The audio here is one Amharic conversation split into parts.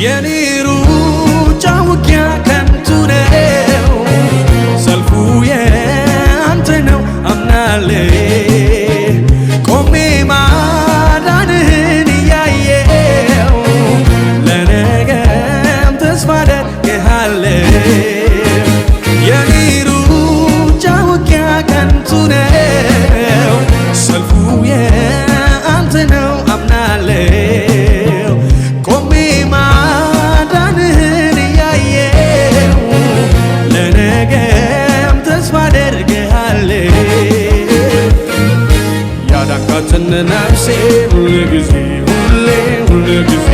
የኔ ሩጫ ውጊያ ከንቱ ነው ሰልፉ ያንተ ነው አምናለሁ ቆሜ ማዳንህን እያየው ለነገም ተስፋ አደርግሃለሁ የኔ ሩጫ ውጊያ ከንቱ ነው ሰልፉ ያንተ ነው አምናለሁ ቆሜ ማዳንህን እያየው ለነገም ተስፋ አደርግሃለሁ ያዳንካትን ነፍሴ ሁልጊዜ ሁልጊዜ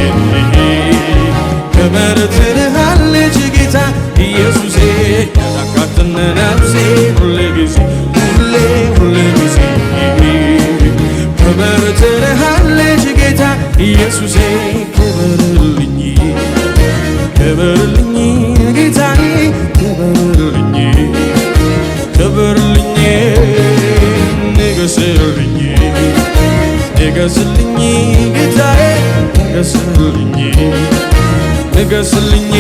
ክብር ትልሃለች ጌታ ኢየሱሴ ያዳንካትን ነፍሴ ሁልጊዜ ሁልጊዜ ክብር ትልሃለች ጌታ ኢየሱሴ ክብርልኝ ጌታዬ ክብርልኝ ንገስልኝ ጌታዬ ንገስልኝ